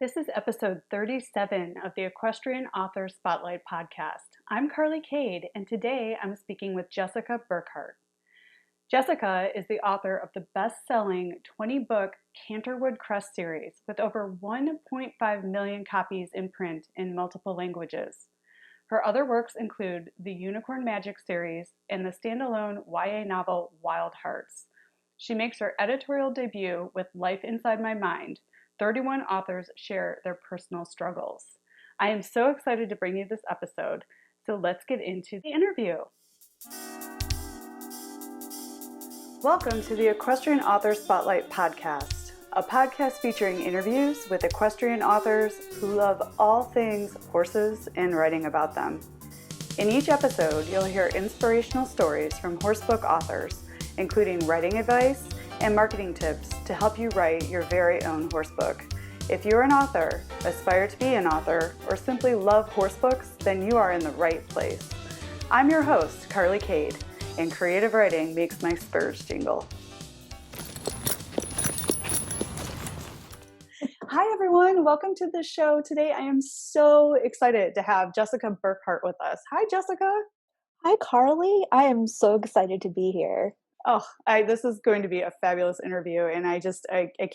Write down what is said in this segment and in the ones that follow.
This is episode 37 of the Equestrian Author Spotlight podcast. I'm Carly Kade, and today I'm speaking with Jessica Burkhart. Jessica is the author of the best-selling 20-book Canterwood Crest series with over 1.5 million copies in print in multiple languages. Her other works include the Unicorn Magic series and the standalone YA novel Wild Hearts. She makes her editorial debut with Life Inside My Mind. 31 authors share their personal struggles. I am so excited to bring you this episode, so let's get into the interview. Welcome to the Equestrian Author Spotlight podcast, a podcast featuring interviews with equestrian authors who love all things horses and writing about them. In each episode, you'll hear inspirational stories from horsebook authors, including writing advice and marketing tips to help you write your very own horsebook. If you're an author, aspire to be an author, or simply love horsebooks, then you are in the right place. I'm your host, Carly Kade, and creative writing makes my spurs jingle. Hi everyone, welcome to the show. Today I am so excited to have Jessica Burkhart with us. Hi Jessica. Hi Carly, I am so excited to be here. Oh, this is going to be a fabulous interview, and I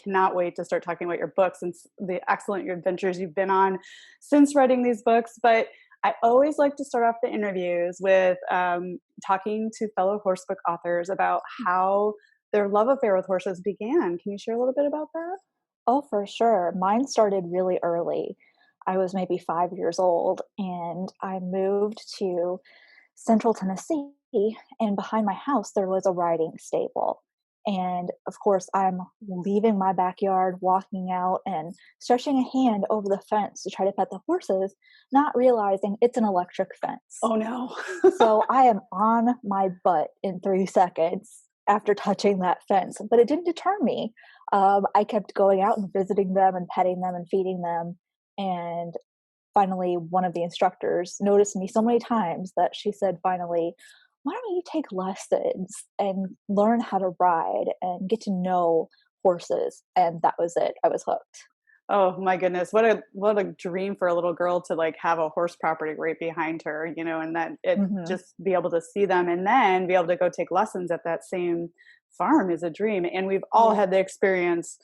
cannot wait to start talking about your books and the excellent adventures you've been on since writing these books. But I always like to start off the interviews with talking to fellow horsebook authors about how their love affair with horses began. Can you share a little bit about that? Oh, for sure. Mine started really early. I was maybe 5 years old, and I moved to Central Tennessee, and behind my house there was a riding stable. And of course, I'm leaving my backyard, walking out and stretching a hand over the fence to try to pet the horses, not realizing it's an electric fence. Oh no. So I am on my butt in 3 seconds after touching that fence, but it didn't deter me. I kept going out and visiting them and petting them and feeding them. And finally, one of the instructors noticed me so many times that she said, finally, why don't you take lessons and learn how to ride and get to know horses? And that was it. I was hooked. Oh my goodness. What a dream for a little girl to like have a horse property right behind her, and that it just be able to see them and then be able to go take lessons at that same farm is a dream. And we've all had the experience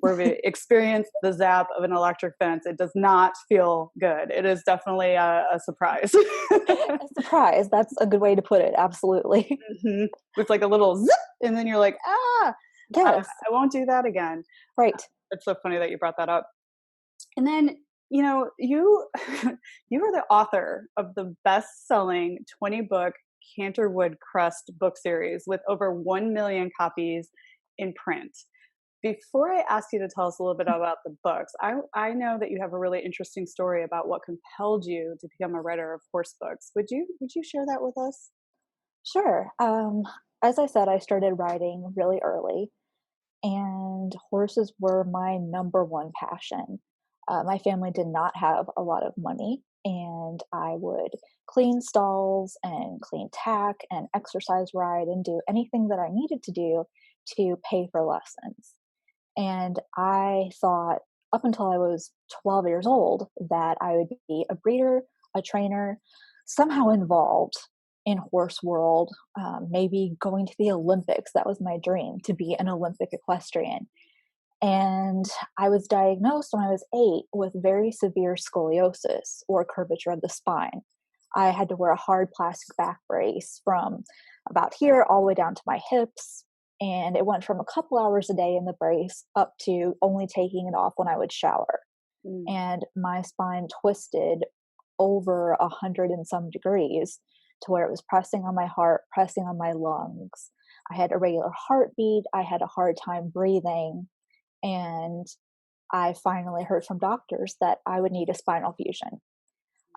where we experienced the zap of an electric fence. It does not feel good. It is definitely a surprise. A surprise. That's a good way to put it. Absolutely. Mm-hmm. It's like a little zip, and then you're like, yes, I won't do that again. Right. It's so funny that you brought that up. And then, you you are the author of the best-selling 20-book Canterwood Crest book series with over 1 million copies in print. Before I ask you to tell us a little bit about the books, I know that you have a really interesting story about what compelled you to become a writer of horse books. Would you share that with us? Sure. As I said, I started riding really early, and horses were my number one passion. My family did not have a lot of money, and I would clean stalls and clean tack and exercise ride and do anything that I needed to do to pay for lessons. And I thought up until I was 12 years old that I would be a breeder, a trainer, somehow involved in horse world, maybe going to the Olympics. That was my dream, to be an Olympic equestrian. And I was diagnosed when I was 8 with very severe scoliosis, or curvature of the spine. I had to wear a hard plastic back brace from about here all the way down to my hips. And it went from a couple hours a day in the brace up to only taking it off when I would shower. And my spine twisted over 100 and some degrees to where it was pressing on my heart, pressing on my lungs. I had irregular heartbeat. I had a hard time breathing. And I finally heard from doctors that I would need a spinal fusion.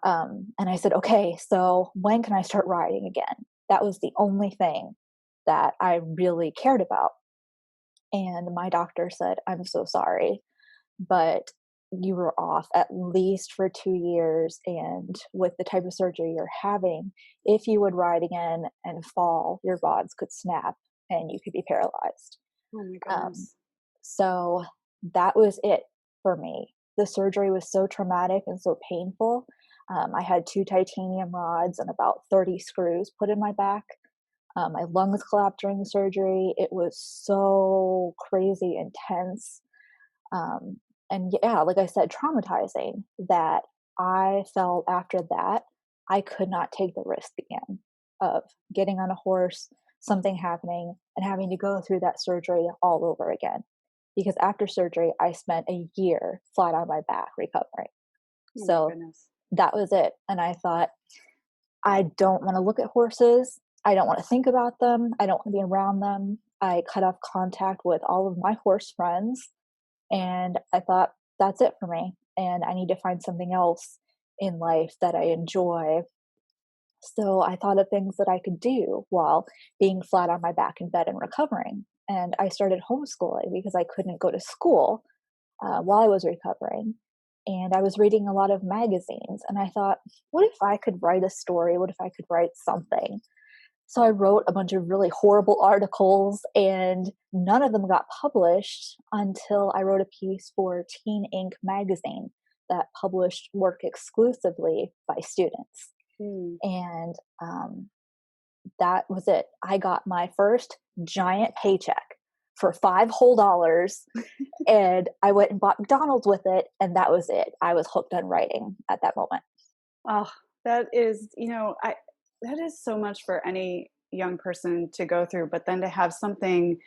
And I said, okay, so when can I start riding again? That was the only thing that I really cared about. And my doctor said, I'm so sorry, but you were off at least for 2 years. And with the type of surgery you're having, if you would ride again and fall, your rods could snap and you could be paralyzed. Oh my goodness. So that was it for me. the surgery was so traumatic and so painful. I had 2 titanium rods and about 30 screws put in my back. My lungs collapsed during the surgery. It was so crazy intense. Um, and yeah, like I said, traumatizing, that I felt after that, I could not take the risk again of getting on a horse, something happening, and having to go through that surgery all over again. Because after surgery, I spent a year flat on my back recovering. Oh my So goodness. that was it. And I thought, I don't want to look at horses. I don't want to think about them. I don't want to be around them. I cut off contact with all of my horse friends. And I thought, that's it for me. And I need to find something else in life that I enjoy. So I thought of things that I could do while being flat on my back in bed and recovering. And I started homeschooling because I couldn't go to school while I was recovering. And I was reading a lot of magazines. And I thought, what if I could write a story? What if I could write something? So I wrote a bunch of really horrible articles, and none of them got published until I wrote a piece for Teen Ink magazine that published work exclusively by students. Mm. And that was it. I got my first giant paycheck for $5 whole, and I went and bought McDonald's with it, and that was it. I was hooked on writing at that moment. Oh, that is, that is so much for any young person to go through, but then to have something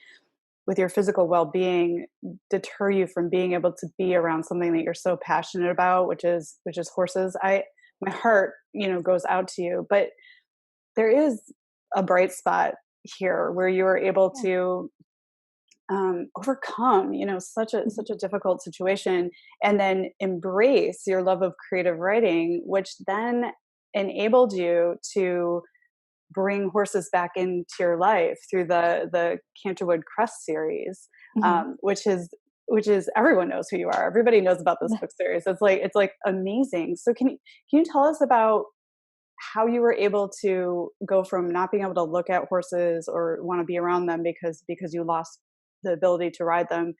with your physical well-being deter you from being able to be around something that you're so passionate about, which is horses. My heart, goes out to you, but there is a bright spot here where you were able Yeah. to overcome such a difficult situation, and then embrace your love of creative writing, which then enabled you to bring horses back into your life through the Canterwood Crest series, Mhm. which is everyone knows who you are. Everybody knows about this book series. It's like amazing. So can you tell us about how you were able to go from not being able to look at horses or want to be around them because you lost the ability to ride them,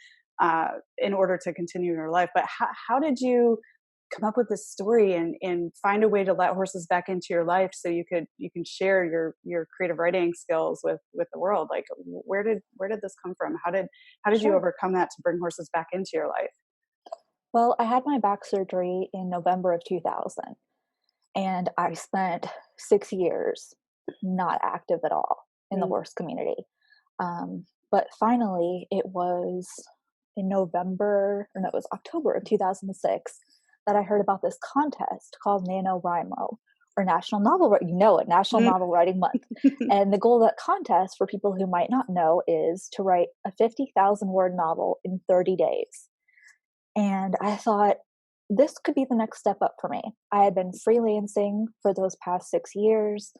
in order to continue your life, but how did you come up with this story and find a way to let horses back into your life so you can share your creative writing skills with the world? Like, where did this come from? How did you Sure. overcome that to bring horses back into your life? Well, I had my back surgery in November of 2000, and I spent 6 years not active at all in the Mm. horse community. But finally, it was in November, or no, it was October of 2006 that I heard about this contest called NaNoWriMo, or National Novel, you know it, National Mm. Novel Writing Month. And the goal of that contest, for people who might not know, is to write a 50,000 word novel in 30 days. And I thought, this could be the next step up for me. I had been freelancing for those past 6 years,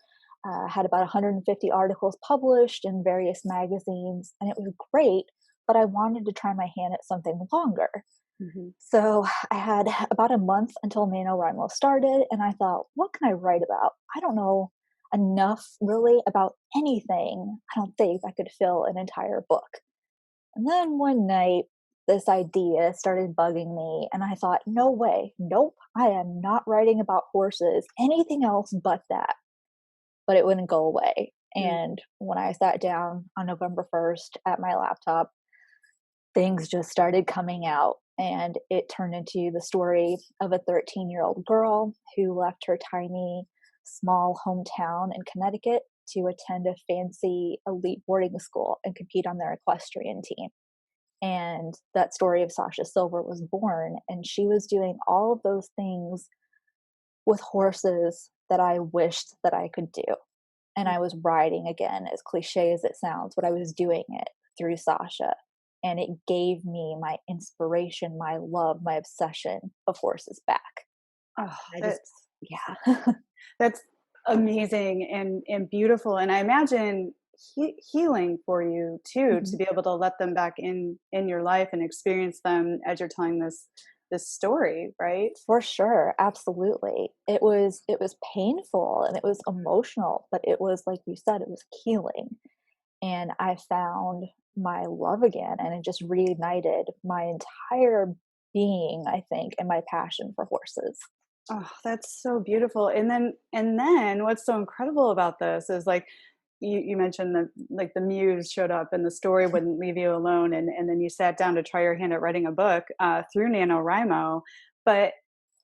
had about 150 articles published in various magazines, and it was great, but I wanted to try my hand at something longer. Mhm. So I had about a month until NaNoWriMo started, and I thought, what can I write about? I don't know enough really about anything. I don't think I could fill an entire book. And then one night, this idea started bugging me, and I thought, no way, nope, I am not writing about horses, anything else but that. But it wouldn't go away. Mm. And when I sat down on November 1st at my laptop, things just started coming out. And it turned into the story of a 13-year-old girl who left her tiny, small hometown in Connecticut to attend a fancy elite boarding school and compete on their equestrian team. And that story of Sasha Silver was born, and she was doing all of those things with horses that I wished that I could do. And I was riding again, as cliche as it sounds, but I was doing it through Sasha. And it gave me my inspiration, my love, my obsession of horses back. Oh, I just, that's yeah. that's amazing and beautiful, and I imagine healing for you too, to Mhm. be able to let them back in your life and experience them as you're telling this story, right? For sure, absolutely. It was painful and it was emotional, but it was, like you said, it was healing. And I found my love again, and it just reignited my entire being, I think, and my passion for horses. Oh, that's so beautiful. And then what's so incredible about this is like you mentioned that like the muse showed up and the story wouldn't leave you alone, and then you sat down to try your hand at writing a book through NaNoWriMo. But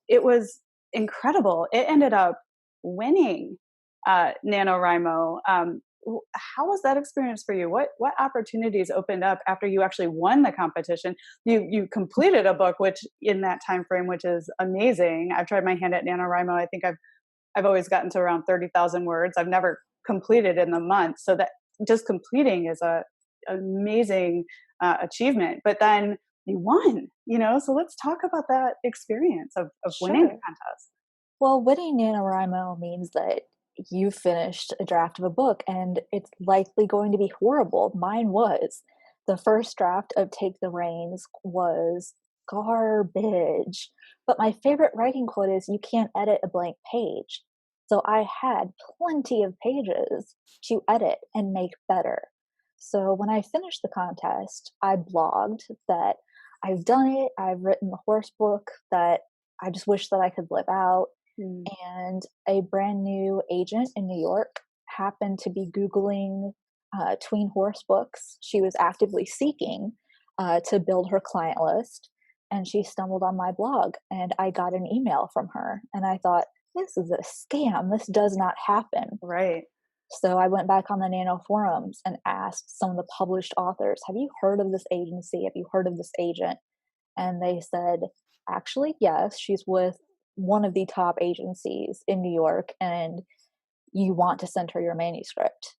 it was incredible. It ended up winning NaNoWriMo. How was that experience for you? What opportunities opened up after you actually won the competition? You completed a book, which in that time frame, which is amazing. I've tried my hand at NaNoWriMo. I think I've always gotten to around 30,000 words. I've never completed in the month. So that just completing is a amazing achievement. But then you won, so let's talk about that experience of winning the Sure. contest. Well, winning NaNoWriMo means that you finished a draft of a book and it's likely going to be horrible. Mine was. The first draft of Take the Reins was garbage. But my favorite writing quote is, you can't edit a blank page. So I had plenty of pages to edit and make better. So when I finished the contest, I blogged that I've done it. I've written the horse book that I just wish that I could live out. Mm. And a brand new agent in New York happened to be Googling tween horse books. She was actively seeking to build her client list. And she stumbled on my blog, and I got an email from her. And I thought, this is a scam. This does not happen. Right. So I went back on the Nano forums and asked some of the published authors, have you heard of this agency? Have you heard of this agent? And they said, actually, yes, she's with one of the top agencies in New York, and you want to send her your manuscript.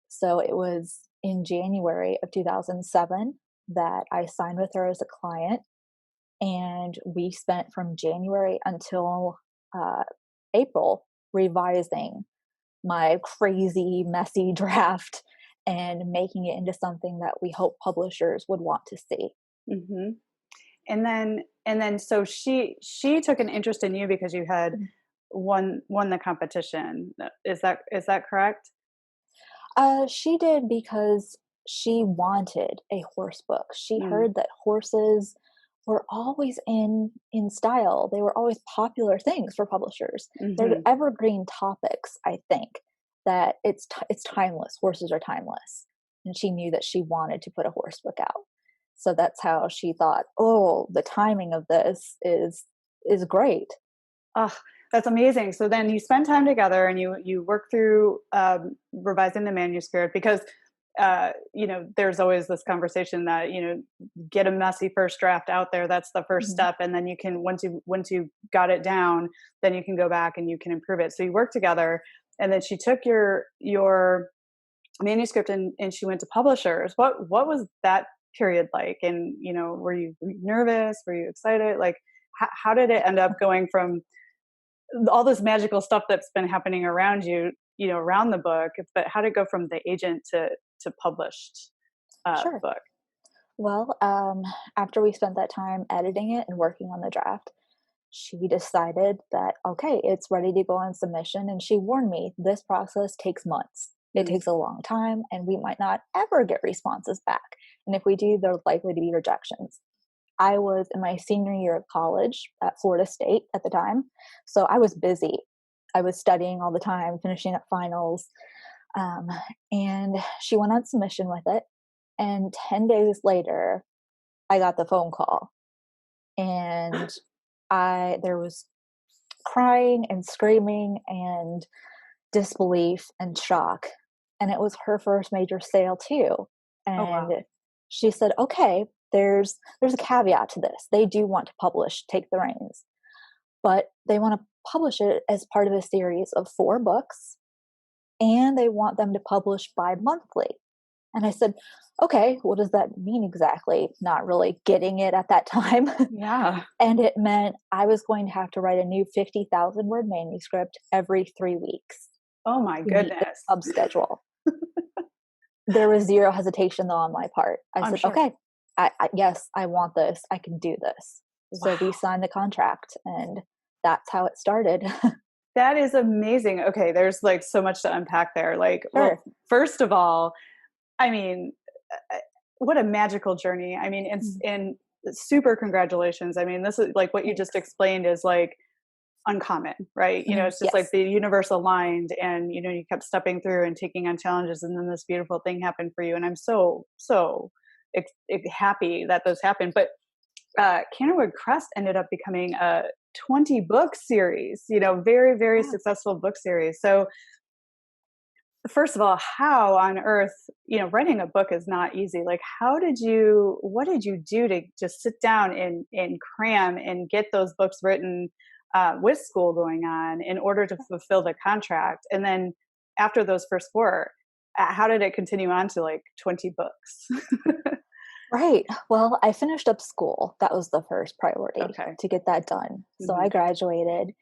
So it was in January of 2007 that I signed with her as a client. And we spent from January until April revising my crazy, messy draft and making it into something that we hope publishers would want to see. Hmm. And then so she took an interest in you because you had won the competition. Is that correct? She did because she wanted a horse book. She Mm. heard that horses were always in style. They were always popular things for publishers. They're Hmm. evergreen topics, I think, that it's timeless. Horses are timeless. And she knew that she wanted to put a horse book out. So that's how she thought, oh, the timing of this is great. Oh, that's amazing. So then you spend time together and you work through revising the manuscript because there's always this conversation that get a messy first draft out there. That's the first Mhm. step, and then you can once you got it down, then you can go back and you can improve it. So you work together, and then she took your manuscript and she went to publishers. What was that period like? And were you nervous? Were you excited? Like how did it end up going from all this magical stuff that's been happening around you, around the book, but how did it go from the agent to published Sure. book? Well, after we spent that time editing it and working on the draft, she decided that, okay, it's ready to go on submission. And she warned me, this process takes months. It Mm. takes a long time, and we might not ever get responses back. And if we do, they're likely to be rejections. I was in my senior year of college at Florida State at the time. So I was busy. I was studying all the time, finishing up finals. Um, and she went on submission with it. And 10 days later, I got the phone call. And there was crying and screaming and disbelief and shock. And it was her first major sale too. Oh wow. And she said, okay, there's a caveat to this. They do want to publish Take the Reins, but they want to publish it as part of a series of 4 books, and they want them to publish bi-monthly. And I said, okay, what does that mean exactly? Not really getting it at that time. Yeah. And it meant I was going to have to write a new 50,000 word manuscript every 3 weeks Oh my to meet the goodness. pub schedule. There was zero hesitation though on my part. I I'm said, sure. okay, yes, I want this. I can do this. So we Wow. signed the contract, and that's how it started. That is amazing. Okay, there's like so much to unpack there. Like, well, Sure. first of all, I mean, what a magical journey. I mean, Mm. and super congratulations. I mean, this is like what you just Thanks. explained is like uncommon, right? It's just like Yes. the universe aligned, and you kept stepping through and taking on challenges, and then this beautiful thing happened for you. And I'm so happy that this happened. But Canterwood Crest ended up becoming a 20 book series, very, very Yeah. successful book series. So first of all, how on earth, writing a book is not easy. Like, what did you do to just sit down and cram and get those books written with school going on in order to fulfill the contract? And then after those first four, how did it continue on to like 20 books? Right. Well, I finished up school. That was the first priority, Okay. to get that done. So Hmm. I graduated,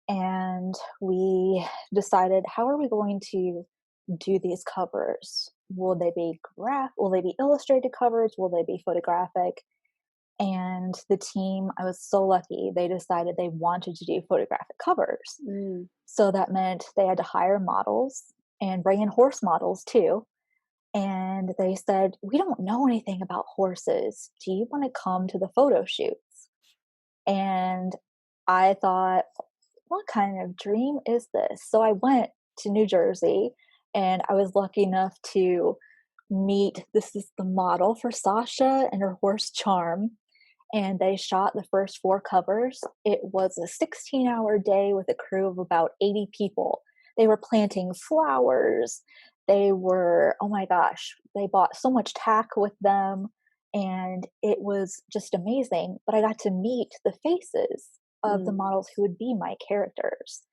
and we decided, how are we going to do these covers? Will they be illustrated covers? Will they be photographic? And the team, I was so lucky, they decided they wanted to do photographic covers. Mm. So that meant they had to hire models and bring in horse models too. And they said, "We don't know anything about horses. Do you want to come to the photo shoots?" And I thought, what kind of dream is this? So I went to New Jersey, and I was lucky enough to meet, this is the model for Sasha and her horse Charm. And they shot the first four covers. It was a 16-hour day with a crew of about 80 people. They were planting flowers. They were, oh my gosh, they bought so much tack with them. And it was just amazing. But I got to meet the faces of the Mm. models who would be my characters.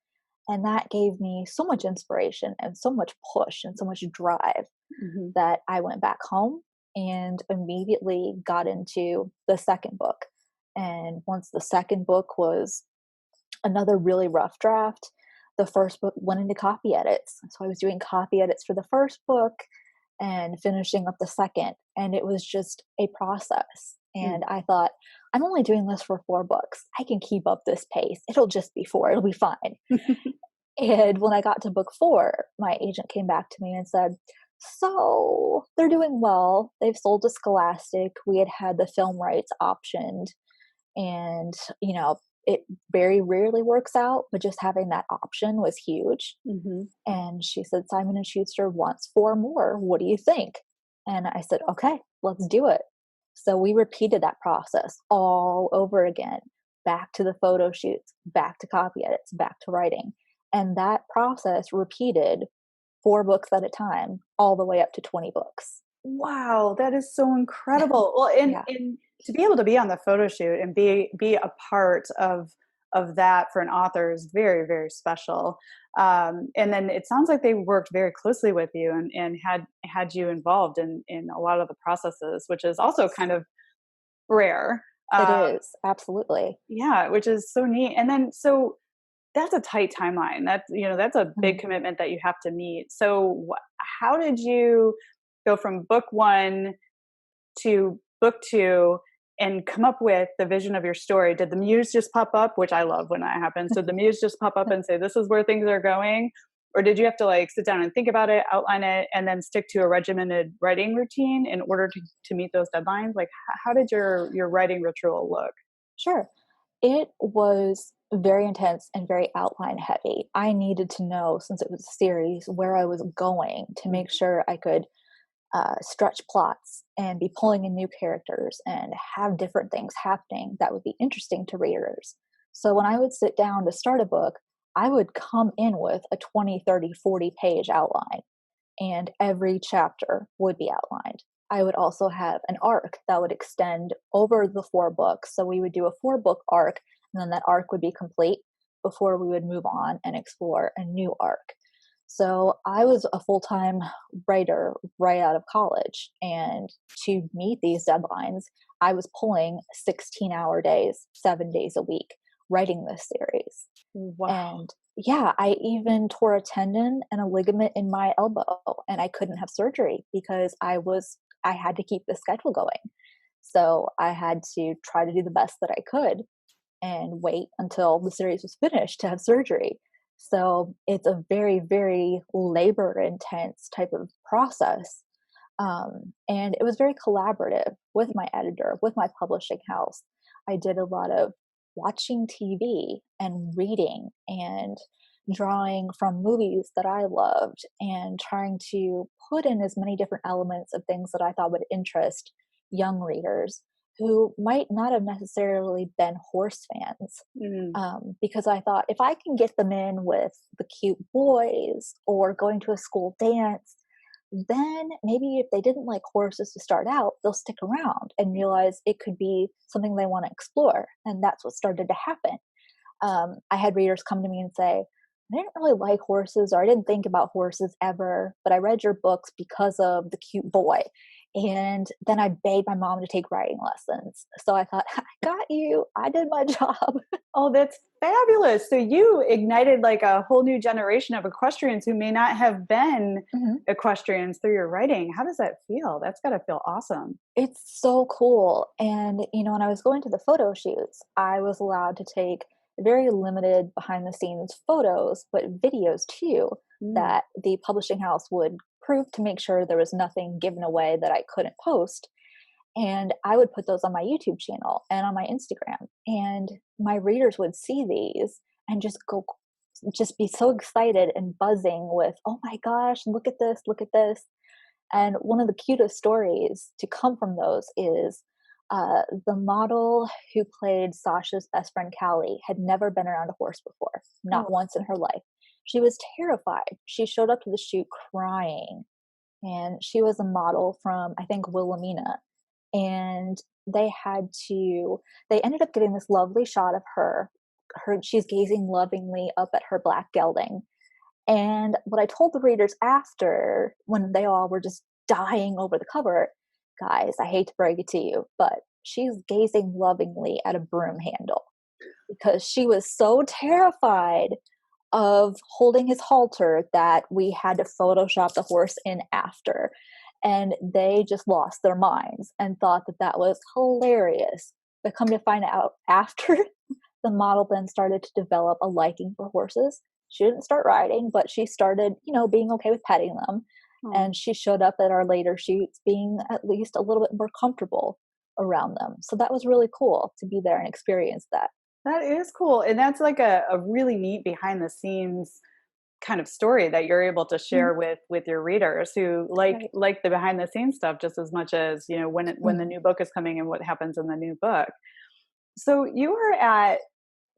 And that gave me so much inspiration and so much push and so much drive Hmm. that I went back home and immediately got into the second book. And once the second book was another really rough draft, the first book went into copy edits. So I was doing copy edits for the first book and finishing up the second. And it was just a process. Mm. And I thought, I'm only doing this for 4 books. I can keep up this pace. It'll just be 4. It'll be fine. And when I got to book 4, my agent came back to me and said, "So they're doing well. They've sold to Scholastic. We had had the film rights optioned. And, it very rarely works out, but just having that option was huge." Hmm. And she said, "Simon and Schuster wants 4 more. What do you think?" And I said, "Okay, let's do it." So we repeated that process all over again, back to the photo shoots, back to copy edits, back to writing. And that process repeated 4 books at a time, all the way up to 20 books. Wow, that is so incredible. Well, and Yeah, and to be able to be on the photo shoot and be a part of that for an author is very, very special. And then it sounds like they worked very closely with you and had you involved in a lot of the processes, which is also kind of rare. it Um, is. Absolutely. yeah, which is so neat. And then so that's a tight timeline. That's a big Mhm. commitment that you have to meet. So how did you go from book one to book two and come up with the vision of your story? Did the muse just pop up, which I love when that happens? Did the muse just pop up and say, this is where things are going? Or did you have to like sit down and think about it, outline it, and then stick to a regimented writing routine in order to meet those deadlines? Like how did your writing ritual look? Sure. It was very intense and very outline heavy. I needed to know, since it was a series, where I was going to make sure I could stretch plots and be pulling in new characters and have different things happening that would be interesting to readers. So when I would sit down to start a book, I would come in with a 20, 30, 40 page outline, and every chapter would be outlined. I would also have an arc that would extend over the 4 books. So we would do a 4 book arc, and then that arc would be complete before we would move on and explore a new arc. So I was a full time writer right out of college. And to meet these deadlines, I was pulling 16-hour days, 7 days a week, writing this series. Wow. And yeah, I even tore a tendon and a ligament in my elbow, and I couldn't have surgery because I had to keep the schedule going. So I had to try to do the best that I could and wait until the series was finished to have surgery. So it's a very, very labor intense type of process. And it was very collaborative with my editor, with my publishing house. I did a lot of watching TV and reading and drawing from movies that I loved and trying to put in as many different elements of things that I thought would interest young readers who might not have necessarily been horse fans. Mm. Because I thought if I can get them in with the cute boys or going to a school dance, then maybe if they didn't like horses to start out, they'll stick around and realize it could be something they want to explore. And that's what started to happen. I had readers come to me and say, I didn't really like horses, or I didn't think about horses ever, but I read your books because of the cute boy. And then I begged my mom to take writing lessons. So I thought, I got you. I did my job. Oh, that's fabulous. So you ignited like a whole new generation of equestrians who may not have been Mhm. equestrians through your writing. How does that feel? That's got to feel awesome. It's so cool. And, when I was going to the photo shoots, I was allowed to take very limited behind the scenes photos, but videos too, Mm. that the publishing house would prove to make sure there was nothing given away that I couldn't post. And I would put those on my YouTube channel and on my Instagram. And my readers would see these and just be so excited and buzzing with, oh my gosh, look at this, look at this. And one of the cutest stories to come from those is the model who played Sasha's best friend, Callie, had never been around a horse before, not Oh, once in her life. She was terrified. She showed up to the shoot crying, and she was a model from, I think, Wilhelmina. And they ended up getting this lovely shot of her, she's gazing lovingly up at her black gelding. And what I told the readers after, when they all were just dying over the cover, guys, I hate to break it to you, but she's gazing lovingly at a broom handle because she was so terrified of holding his halter that we had to Photoshop the horse in after. And they just lost their minds and thought that that was hilarious. But come to find out after, the model then started to develop a liking for horses. She didn't start riding, but she started, being okay with petting them. oh. And she showed up at our later shoots being at least a little bit more comfortable around them. So that was really cool to be there and experience that. That is cool. And that's like a really neat behind the scenes kind of story that you're able to Mhm. share with your readers who Right. like the behind the scenes stuff just as much as, when the Mhm. new book is coming and what happens in the new book. So you are at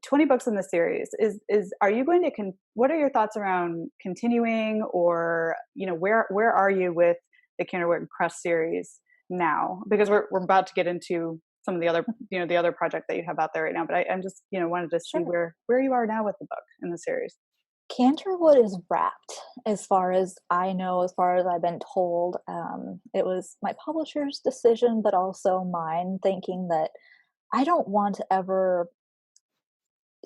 20 books in the series. Is are you going to what are your thoughts around continuing, or where are you with the Canterwood Crest series now? Because we're about to get into some of the other the other project that you have out there right now, but I'm just wanted to see Sure. where you are now with the book in the series. Canterwood is wrapped as far as I know, as far as I've been told. It was my publisher's decision, but also mine, thinking that I don't want to ever,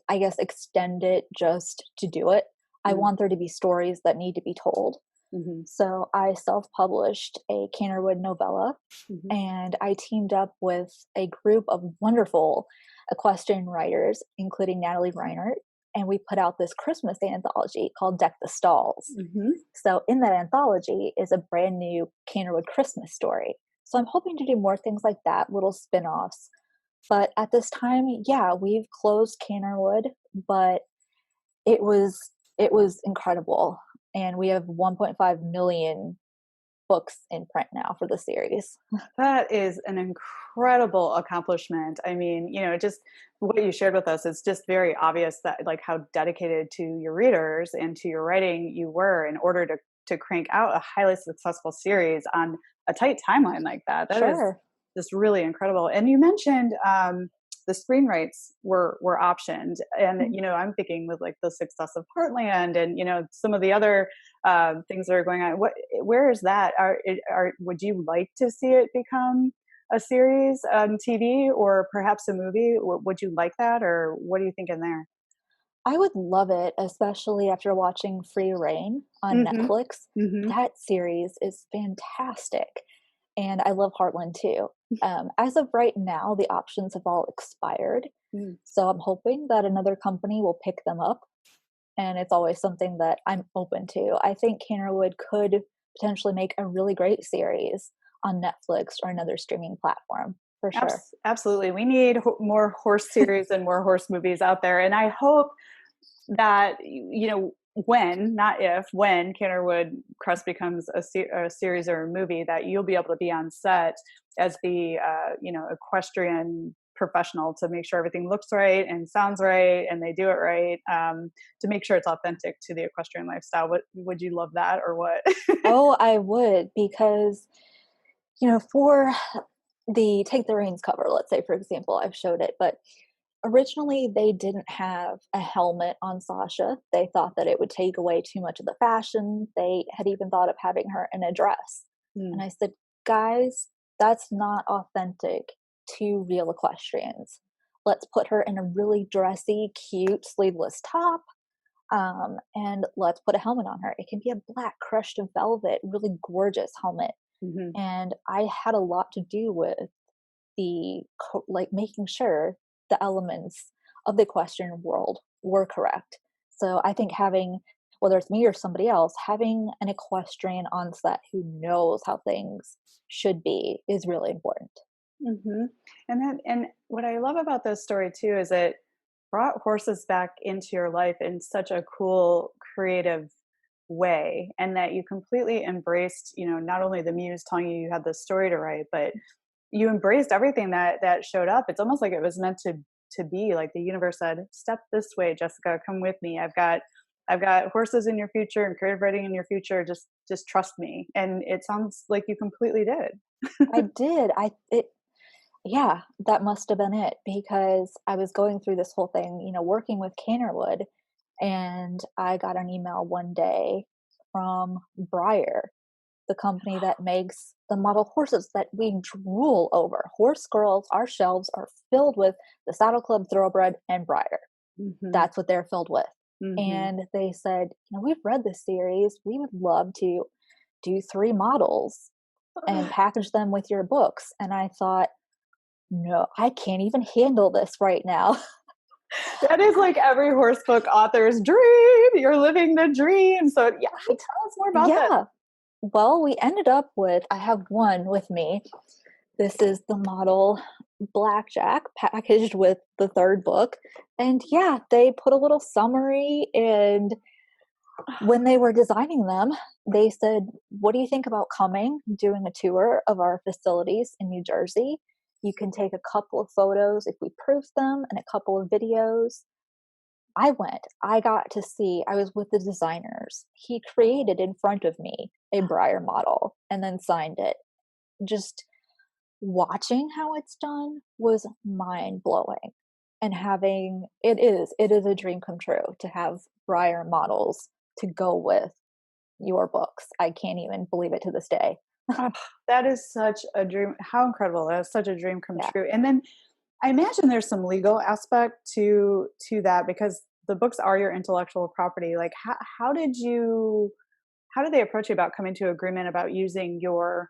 I guess, extend it just to do it. I Mm-hmm. want there to be stories that need to be told. Mm-hmm. So I self published a Canterwood novella, Mm-hmm. and I teamed up with a group of wonderful equestrian writers, including Natalie Reinert, and we put out this Christmas anthology called Deck the Stalls. Mm-hmm. So in that anthology is a brand new Canterwood Christmas story. So I'm hoping to do more things like that, little spin-offs. But at this time, yeah, we've closed Canterwood, but it was incredible. And we have 1.5 million books in print now for the series. That is an incredible accomplishment. I mean, just what you shared with us, it's just very obvious that like how dedicated to your readers and to your writing you were in order to crank out a highly successful series on a tight timeline like that. That is Sure. just really incredible. And you mentioned the screenwrites were optioned, and Mhm. I'm thinking with like the success of Heartland and some of the other things that are going on. Where is that? Would you like to see it become a series on TV or perhaps a movie? Would you like that, or what are you thinking there? I would love it, especially after watching Free Reign on Mm-hmm. Netflix. Mm-hmm. That series is fantastic. And I love Heartland too. As of right now, the options have all expired. Mm-hmm. So I'm hoping that another company will pick them up. And it's always something that I'm open to. I think Canterwood could potentially make a really great series on Netflix or another streaming platform, for sure. Absolutely. We need more horse series and more horse movies out there. And I hope that, when, not if, when Canterwood Crest becomes a series or a movie, that you'll be able to be on set as the, equestrian professional to make sure everything looks right and sounds right and they do it right, to make sure it's authentic to the equestrian lifestyle. Would you love that, or what? Oh, I would, because, for the Take the Reins cover, let's say, for example, I've showed it, but originally they didn't have a helmet on Sasha. They thought that it would take away too much of the fashion. They had even thought of having her in a dress. And I said, guys, that's not authentic to real equestrians. Let's put her in a really dressy, cute, sleeveless top. And let's put a helmet on her. It can be a black crushed velvet, really gorgeous helmet. Mm-hmm. And I had a lot to do with making sure the elements of the equestrian world were correct. So I think having, whether it's me or somebody else, having an equestrian on set who knows how things should be is really important. Mm-hmm. And what I love about this story too is it brought horses back into your life in such a cool, creative way, and that you completely embraced, not only the muse telling you had this story to write, but you embraced everything that showed up. It's almost like it was meant to be. Like the universe said, "Step this way, Jessica. Come with me. I've got horses in your future and creative writing in your future. Just trust me." And it sounds like you completely did. I did. Yeah, that must have been it, because I was going through this whole thing, working with Canterwood, and I got an email one day from Breyer, the company that makes the model horses that we drool over. Horse Girls, our shelves are filled with the Saddle Club Thoroughbred and Breyer. Mm-hmm. That's what they're filled with. Mm-hmm. And they said, we've read this series. We would love to do 3 models and package them with your books. And I thought, no, I can't even handle this right now. That is like every horse book author's dream. You're living the dream. So yeah, tell us more about that. Yeah. Well, we ended up with, I have one with me. This is the model Blackjack packaged with the 3rd book. And yeah, they put a little summary, and when they were designing them, they said, what do you think about doing a tour of our facilities in New Jersey? You can take a couple of photos if we proof them, and a couple of videos. I went. I got to see, I was with the designers. He created in front of me a Breyer model and then signed it. Just watching how it's done was mind blowing. And it is a dream come true to have Breyer models to go with your books. I can't even believe it to this day. Oh, that is such a dream. How incredible. That is such a dream come Yeah. true. And then I imagine there's some legal aspect to that, because the books are your intellectual property. Like how did they approach you about coming to agreement about using your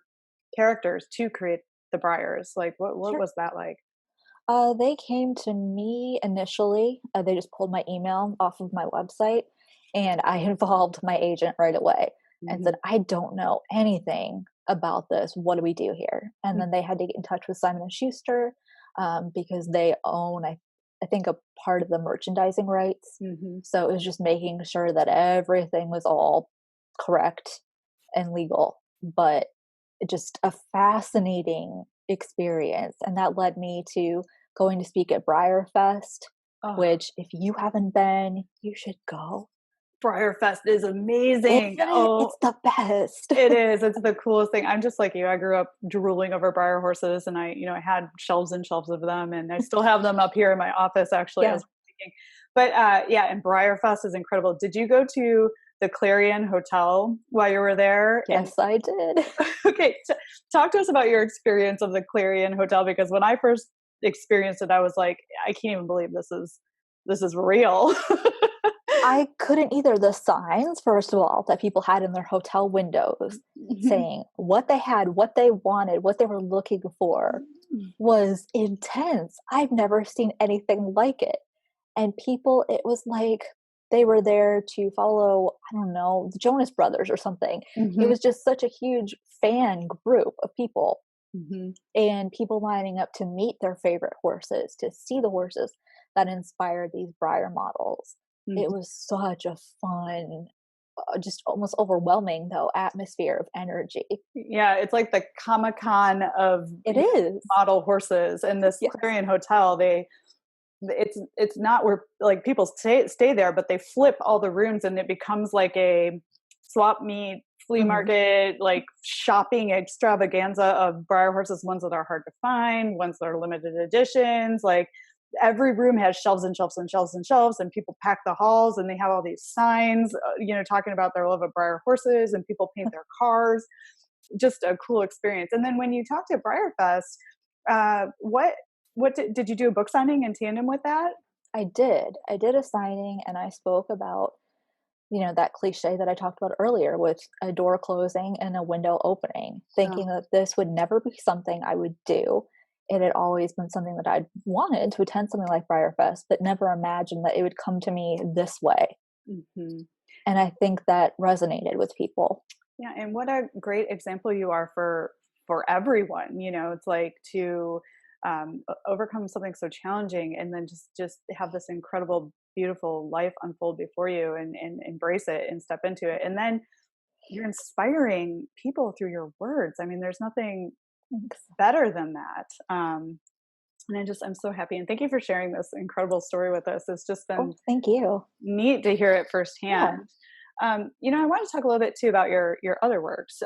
characters to create the Briars? Like what Sure. was that like? They came to me initially. They just pulled my email off of my website, and I involved my agent right away and Mm-hmm. said, I don't know anything about this. What do we do here? And then they had to get in touch with Simon Schuster, because they own, I think, a part of the merchandising rights. Mm-hmm. So it was just making sure that everything was all correct and legal. But just a fascinating experience. And that led me to going to speak at Breyer Fest, Oh, which, if you haven't been, you should go. Briar Fest is amazing. Isn't it? Oh, It's the best. it is. It's the coolest thing. I'm just like you. I grew up drooling over Breyer horses, and I had shelves and shelves of them, and I still have them up here in my office, actually, Yeah. as we're speaking. But yeah, and Breyer Fest is incredible. Did you go to the Clarion Hotel while you were there? And Yes, I did. okay, talk to us about your experience of the Clarion Hotel, because when I first experienced it, I was like, I can't even believe this is real. I couldn't either. The signs, first of all, that people had in their hotel windows saying what they had, what they wanted, what they were looking for was intense. I've never seen anything like it. And people, it was like they were there to follow, I don't know, the Jonas Brothers or something. It Mm-hmm. was just such a huge fan group of people, Mm-hmm. and people lining up to meet their favorite horses, to see the horses that inspired these Breyer models. It Mm-hmm. was such a fun, just almost overwhelming though atmosphere of energy. Yeah, it's like the Comic-Con of, It is. model horses. And this Yes. Clarion Hotel, it's not where like people stay there, but they flip all the rooms and it becomes like a swap meet flea Mhm. market, like shopping extravaganza of Breyer horses, ones that are hard to find, ones that are limited editions. Like every room has shelves and shelves and shelves and shelves, and people pack the halls, and they have all these signs, talking about their love of Breyer horses, and people paint their cars. Just a cool experience. And then when you talk to Breyer Fest, what did you do a book signing in tandem with that? I did. I did a signing and I spoke about, that cliche that I talked about earlier with a door closing and a window opening, thinking Oh, that this would never be something I would do. It had always been something that I'd wanted to attend something like Breyer Fest, but never imagined that it would come to me this way. hmm. And I think that resonated with people. Yeah, and what a great example you are for everyone. It's like to overcome something so challenging, and then just have this incredible, beautiful life unfold before you, and embrace it and step into it. And then you're inspiring people through your words. I mean, there's nothing Thanks. better than that. And I'm so happy, and thank you for sharing this incredible story with us. It's just Oh, been thank you. neat to hear it Yeah. firsthand. I want to talk a little bit too about your other works.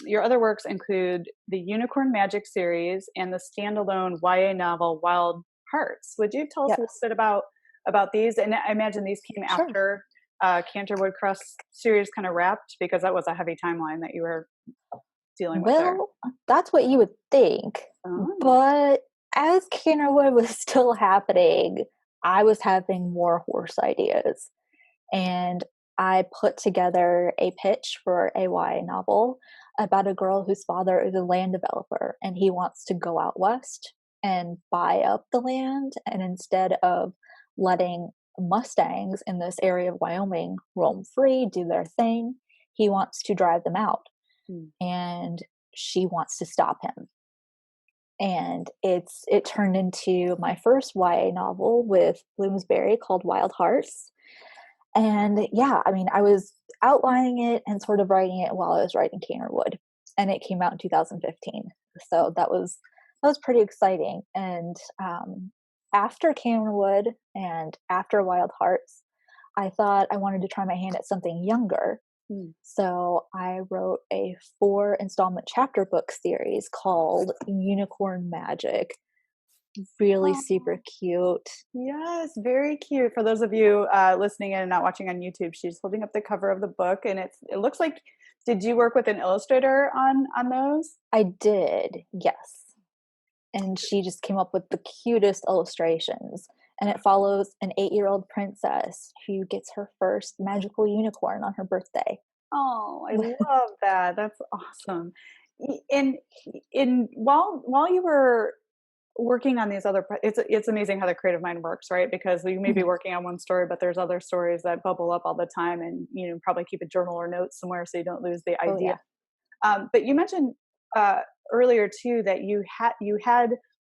Your other works include the Unicorn Magic series and the standalone YA novel Wild Hearts. Would you tell us a little Yes. bit about these? And I imagine these came Sure. after Canterwood Crest series kind of wrapped, because that was a heavy timeline that you were dealing with there. Well, that's what you would think. Oh. But as Canterwood was still happening, I was having more horse ideas. And I put together a pitch for a YA novel about a girl whose father is a land developer and he wants to go out west and buy up the land. And instead of letting Mustangs in this area of Wyoming roam free, do their thing, he wants to drive them out. Hmm. And she wants to stop him. And it turned into my first YA novel with Bloomsbury called Wild Hearts. And yeah, I mean, I was outlining it and sort of writing it while I was writing Canterwood, and it came out in 2015. So that was pretty exciting. And after Canterwood and after Wild Hearts, I thought I wanted to try my hand at something younger. Hmm. So I wrote a 4 installment chapter book series called Unicorn Magic. Really Oh. super cute. Yes, very cute. For those of you listening in and not watching on YouTube, she's holding up the cover of the book, and it looks like. Did you work with an illustrator on those? I did, yes. And she just came up with the cutest illustrations. And it follows an 8-year-old princess who gets her first magical unicorn on her birthday. Oh, I love that. That's awesome. And in while you were working on these other, it's amazing how the creative mind works, right? Because you may be Mhm. working on one story, but there's other stories that bubble up all the time, and probably keep a journal or notes somewhere so you don't lose the Oh, idea. yeah. But you mentioned earlier too that you had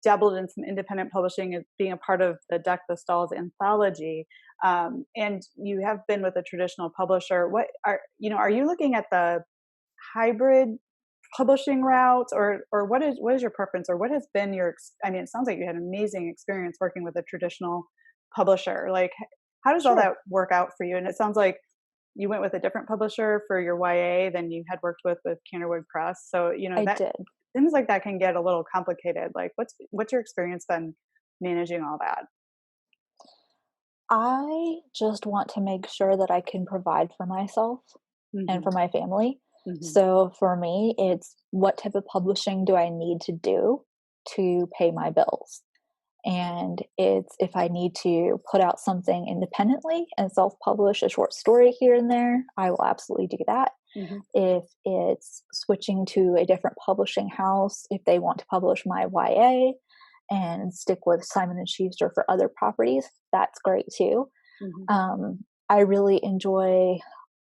dabbled in some independent publishing as being a part of the Deck the Stalls anthology, and you have been with a traditional publisher. Are you looking at the hybrid publishing route, or what is your preference, or what has been I mean, it sounds like you had an amazing experience working with a traditional publisher. Like, how does all Sure. that work out for you? And it sounds like you went with a different publisher for your YA than you had worked with Canterwood Crest. So, I that did. things like that can get a little complicated. Like, what's your experience been managing all that? I just want to make sure that I can provide for myself and Hmm. for my family. Hmm. So for me, it's what type of publishing do I need to do to pay my bills? And it's if I need to put out something independently and self publish a short story here and there, I will absolutely do that. Hmm. If it's switching to a different publishing house, if they want to publish my YA and stick with Simon and Schuster for other properties, that's great too. Hmm. Um, I really enjoy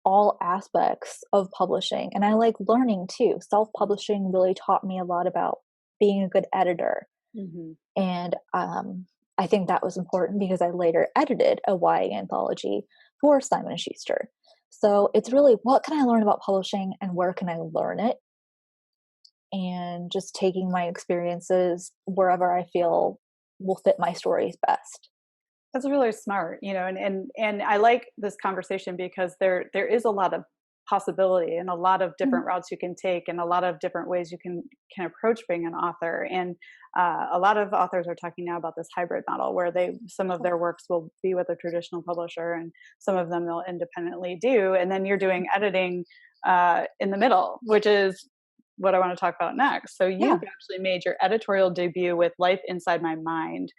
all aspects of publishing, and I like learning too. Self-publishing really taught me a lot about being a good editor, Hmm. and I think that was important because I later edited a YA anthology for Simon Schuster. So it's really, what can I learn about publishing and where can I learn it? And just taking my experiences wherever I feel will fit my stories best. That's really smart, and I like this conversation because there is a lot of possibility and a lot of Mhm. different routes you can take and a lot of different ways you can approach being an author. And a lot of authors are talking now about this hybrid model where some of their works will be with a traditional publisher and some of them they'll independently do, and then you're doing editing in the middle, which is what I want to talk about next. So you've Yeah, actually made your editorial debut with Life Inside My Mind,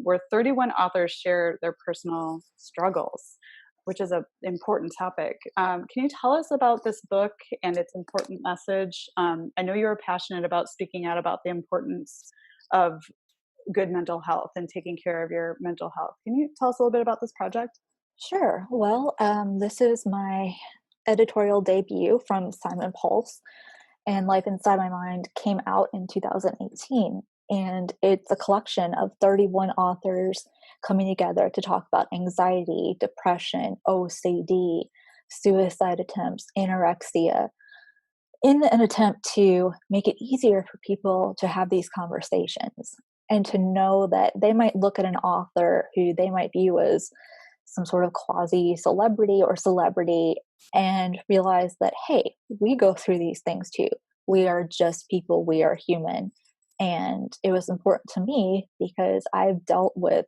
where 31 authors share their personal struggles, which is an important topic. Can you tell us about this book and its important message? I know you're passionate about speaking out about the importance of good mental health and taking care of your mental health. Can you tell us a little bit about this project? sure. Well, this is my editorial debut from Simon Pulse, and Life Inside My Mind came out in 2018. And it's a collection of 31 authors coming together to talk about anxiety, depression, OCD, suicide attempts, anorexia, in an attempt to make it easier for people to have these conversations and to know that they might look at an author who they might view as some sort of quasi celebrity or celebrity and realize that, hey, we go through these things too. We are just people, we are human. And it was important to me because I've dealt with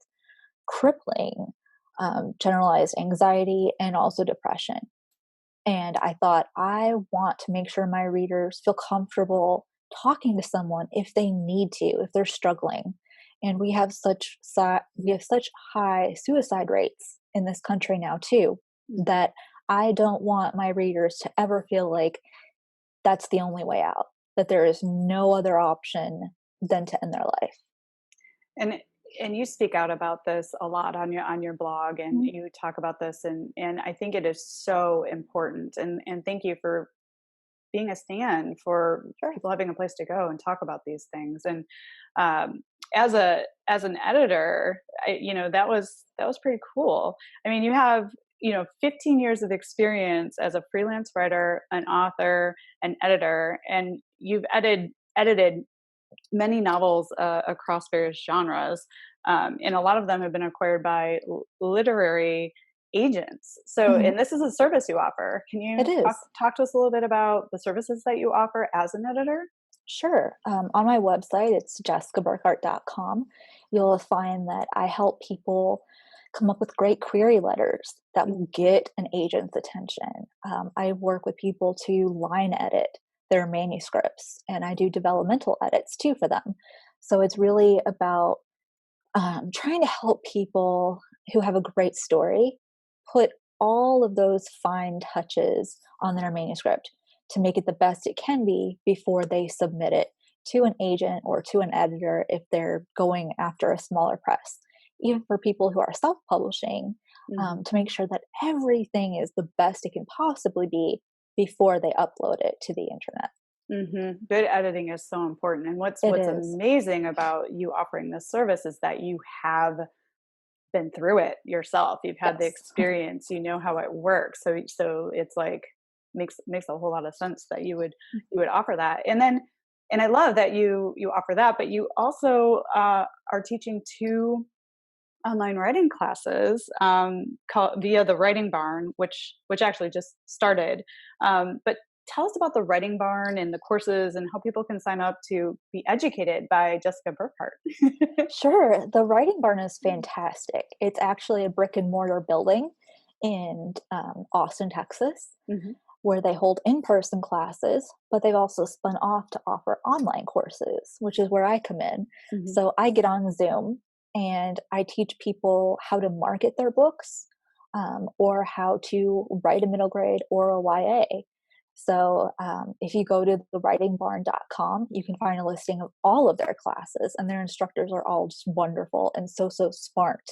crippling generalized anxiety and also depression. And I thought, I want to make sure my readers feel comfortable talking to someone if they need to, if they're struggling. And we have such high suicide rates in this country now too, Mhm. that I don't want my readers to ever feel like that's the only way out, that there is no other option than to end their life. And and you speak out about this a lot on your blog, and Mhm. you talk about this, and I think it is so important. And thank you for being a stand for Sure. people having a place to go and talk about these things. And um, as an editor, that was pretty cool. I mean, you have 15 years of experience as a freelance writer, an author, an editor, and you've edited many novels across various genres, and a lot of them have been acquired by literary agents. So, Mhm. and this is a service you offer. Can It you talk, is. talk to us a little bit about the services that you offer as an editor? Sure. On my website, it's jessicaburkhart.com. You'll find that I help people come up with great query letters that will get an agent's attention. I work with people to line edit their manuscripts, and I do developmental edits too for them. So it's really about trying to help people who have a great story put all of those fine touches on their manuscript to make it the best it can be before they submit it to an agent or to an editor if they're going after a smaller press. Even for people who are self publishing, Mm-hmm. to make sure that everything is the best it can possibly be before they upload it to the internet. Good editing is so important. And what's It what's is. amazing about you offering this service is that you have been through it yourself. You've had the Yes. experience. You know how it works. So it's like makes a whole lot of sense that you would offer that. And I love that you offer that, but you also are teaching two online writing classes via the Writing Barn, which actually just started. But tell us about the Writing Barn and the courses and how people can sign up to be educated by Jessica Burkhart. Sure. The Writing Barn is fantastic. It's actually a brick and mortar building in Austin, Texas, Hmm. where they hold in person classes, but they've also spun off to offer online courses, which is where I come in. Hmm. So I get on Zoom and I teach people how to market their books, or how to write a middle grade or a YA. So if you go to thewritingbarn.com, you can find a listing of all of their classes, and their instructors are all just wonderful and so, so smart.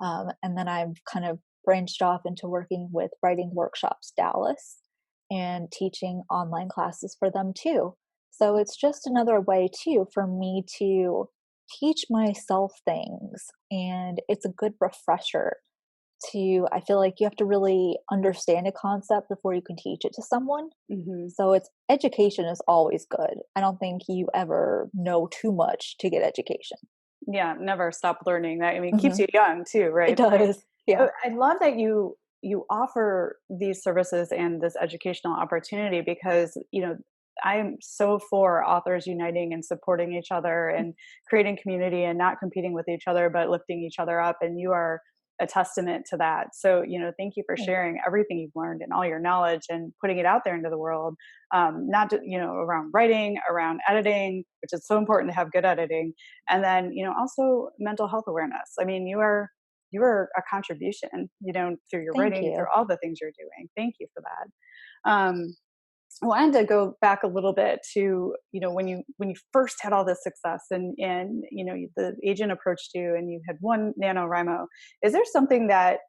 And then I've kind of branched off into working with Writing Workshops Dallas and teaching online classes for them too. So it's just another way too for me to teach myself things, and it's a good refresher to I feel like you have to really understand a concept before you can teach it to someone. Hmm. So it's education is always good. I don't think you ever know too much to get education. Yeah, never stop learning. That, I mean, keeps Hmm. you young too, It right? does. Yeah. I love that you offer these services and this educational opportunity because, I'm so for authors uniting and supporting each other and creating community and not competing with each other, but lifting each other up. And you are a testament to that. So, thank you for Thanks. sharing everything you've learned and all your knowledge and putting it out there into the world. Not just, around writing, around editing, which is so important to have good editing. And then, also mental health awareness. I mean, you are a contribution, through your Thank writing, through you. all the things you're doing. Thank you for that. I wanted to go back a little bit to, when you first had all this success and the agent approached you and you had won NaNoWriMo. Is there something that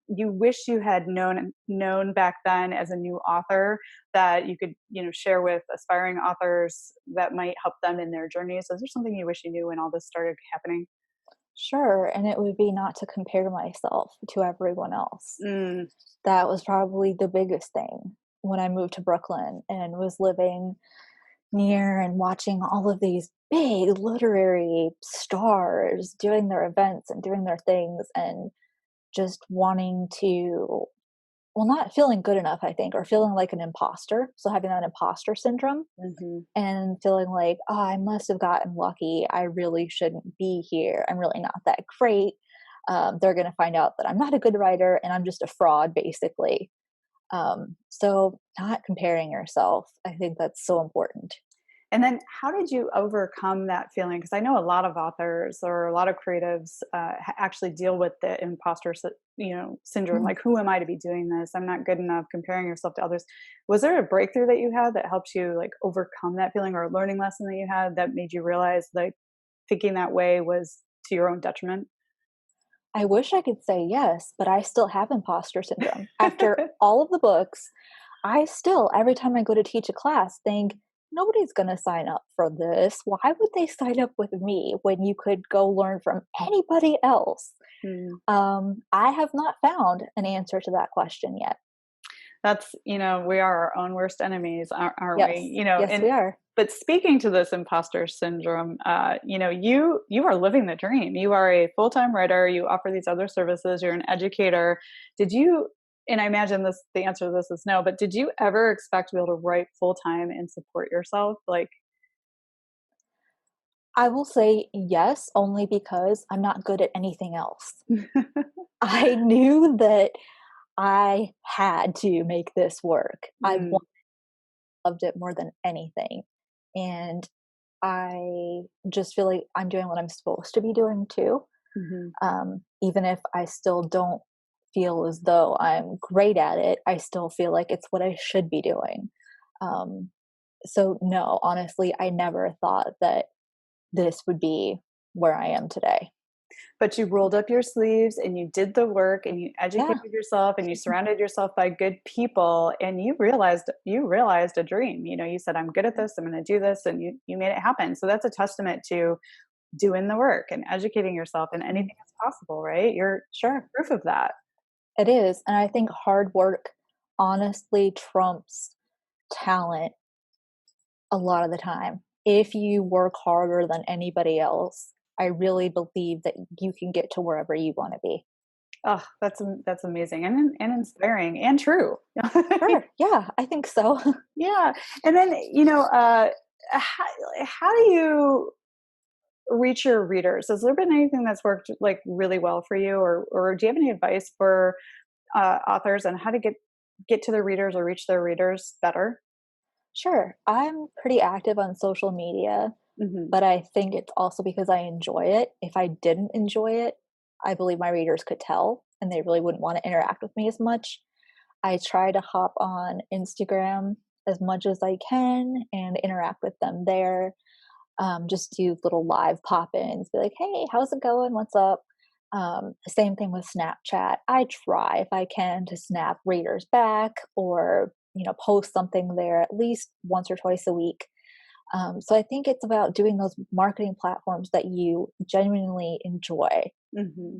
you wish you had known back then as a new author that you could, share with aspiring authors that might help them in their journeys? Is there something you wish you knew when all this started happening? Sure. And it would be not to compare myself to everyone else. Mm, That was probably the biggest thing when I moved to Brooklyn and was living near and watching all of these big literary stars doing their events and doing their things and just wanting to, well, not feeling good enough, I think, or feeling like an imposter. So having that imposter syndrome mhm. and feeling like, oh, I must have gotten lucky. I really shouldn't be here. I'm really not that great. They're going to find out that I'm not a good writer and I'm just a fraud, basically. So not comparing yourself, I think that's so important. And then how did you overcome that feeling? Because I know a lot of authors or a lot of creatives actually deal with the syndrome. Mhm. Like, who am I to be doing this? I'm not good enough. Comparing yourself to others. Was there a breakthrough that you had that helped you like overcome that feeling, or a learning lesson that you had that made you realize like thinking that way was to your own detriment? I wish I could say yes, but I still have imposter syndrome. After all of the books, I still, every time I go to teach a class, think, nobody's going to sign up for this. Why would they sign up with me when you could go learn from anybody else? Hmm. I have not found an answer to that question yet. That's, we are our own worst enemies, aren't we? Yes. Yes, we And are. but speaking to this imposter syndrome, you are living the dream. You are a full-time writer. You offer these other services. You're an educator. Did you? And I imagine the answer to this is no. But did you ever expect to be able to write full-time and support yourself? Like, I will say yes, only because I'm not good at anything else. I knew that I had to make this work. I mm, loved it more than anything. And I just feel like I'm doing what I'm supposed to be doing too. mhm. Even if I still don't feel as though I'm great at it, I still feel like it's what I should be doing. Um, so, no, honestly, I never thought that this would be where I am today. But you rolled up your sleeves and you did the work and you Yeah. educated yourself and you surrounded yourself by good people and you realized a dream. You said, I'm good at this, I'm going to do this, and you made it happen. So that's a testament to doing the work and educating yourself, and Mhm. anything is possible, right? You're Sure. proof of that. It is. And I think hard work honestly trumps talent a lot of the time. If you work harder than anybody else, I really believe that you can get to wherever you want to be. Oh, that's amazing and inspiring and true. Sure. Yeah, I think so. Yeah. And then, how do you reach your readers? Has there been anything that's worked like really well for you, or do you have any advice for authors on how to get to their readers or reach their readers better? Sure. I'm pretty active on social media, Hmm. but I think it's also because I enjoy it. If I didn't enjoy it, I believe my readers could tell and they really wouldn't want to interact with me as much. I try to hop on Instagram as much as I can and interact with them there. Just do little live pop ins, be like, hey, how's it going? What's up? Same thing with Snapchat. I try if I can to snap readers back or, post something there at least once or twice a week. So I think it's about doing those marketing platforms that you genuinely enjoy, Hmm.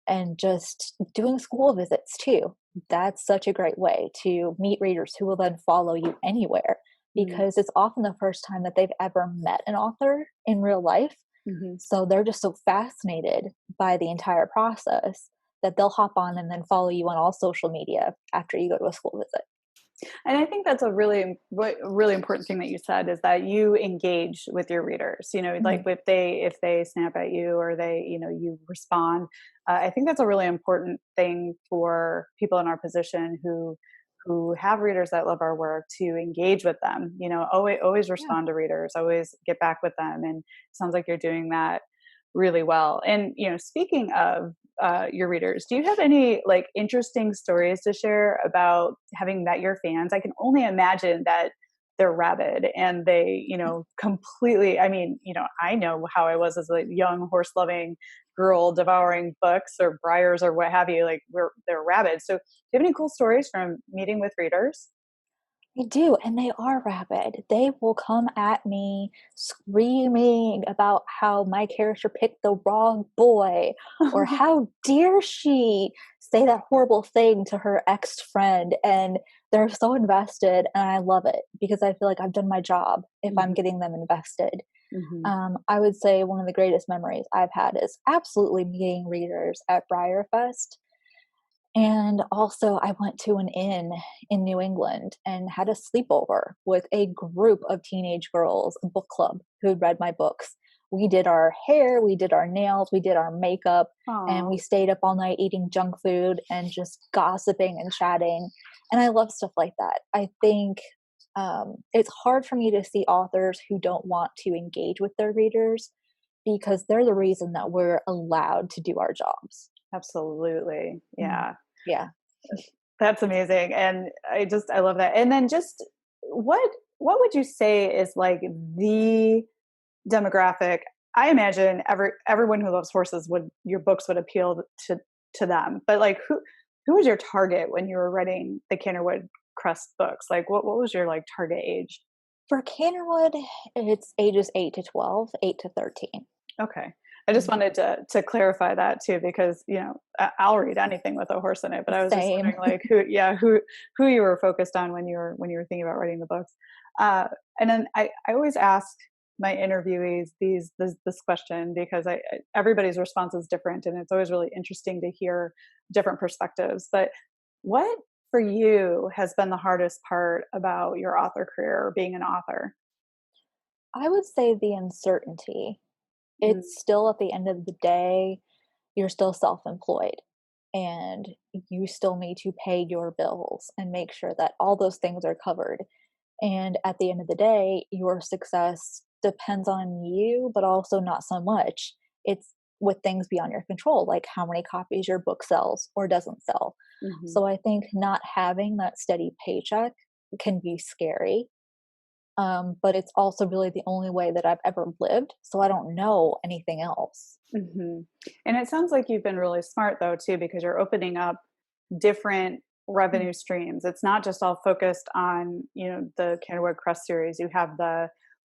and just doing school visits too. That's such a great way to meet readers who will then follow you anywhere because it's often the first time that they've ever met an author in real life. Hmm. So they're just so fascinated by the entire process that they'll hop on and then follow you on all social media after you go to a school visit. And I think that's a really important thing that you said is that you engage with your readers. Like Mhm. if they snap at you or they you respond. I think that's a really important thing for people in our position who have readers that love our work to engage with them. Always Yeah. respond to readers, always get back with them, and it sounds like you're doing that really well. And speaking of your readers, do you have any like interesting stories to share about having met your fans? I can only imagine that they're rabid and they completely, I mean, I know how I was as a young horse loving girl devouring books or Breyers or what have you. Like they're rabid. So do you have any cool stories from meeting with readers? They do, and they are rabid. They will come at me screaming about how my character picked the wrong boy, or how dare she say that horrible thing to her ex-friend, and they're so invested, and I love it because I feel like I've done my job if I'm Mhm, getting them invested. mhm. I would say one of the greatest memories I've had is absolutely meeting readers at Breyer Fest. And also, I went to an inn in New England and had a sleepover with a group of teenage girls, a book club, who had read my books. We did our hair, we did our nails, we did our makeup, and Aw. we stayed up all night eating junk food and just gossiping and chatting. And I love stuff like that. I think it's hard for me to see authors who don't want to engage with their readers because they're the reason that we're allowed to do our jobs. Absolutely. Mm. Yeah. Yeah. That's amazing. And I love that. And then just what would you say is like the demographic? I imagine everyone who loves horses would your books would appeal to them. But like who was your target when you were writing the Canterwood Crest books? Like what was your like target age? For Canterwood, it's ages 8 to 12, 8 to 13. Okay. I just Mhm. wanted to clarify that too, because I'll read anything with a horse in it. But I was just Same. wondering, like, who you were focused on when you were thinking about writing the books. And then I always ask my interviewees this question because everybody's response is different, and it's always really interesting to hear different perspectives. But what for you has been the hardest part about your author career or being an author? I would say the uncertainty. Mm, It's still at the end of the day, you're still self-employed and you still need to pay your bills and make sure that all those things are covered. And at the end of the day, your success depends on you, but also not so much. It's with things beyond your control, like how many copies your book sells or doesn't sell. mhm. So I think not having that steady paycheck can be scary. But it's also really the only way that I've ever lived. So I don't know anything else. Mhm. And it sounds like you've been really smart though too, because you're opening up different Mm. revenue streams. It's not just all focused on, the Canterwood Crest series. You have the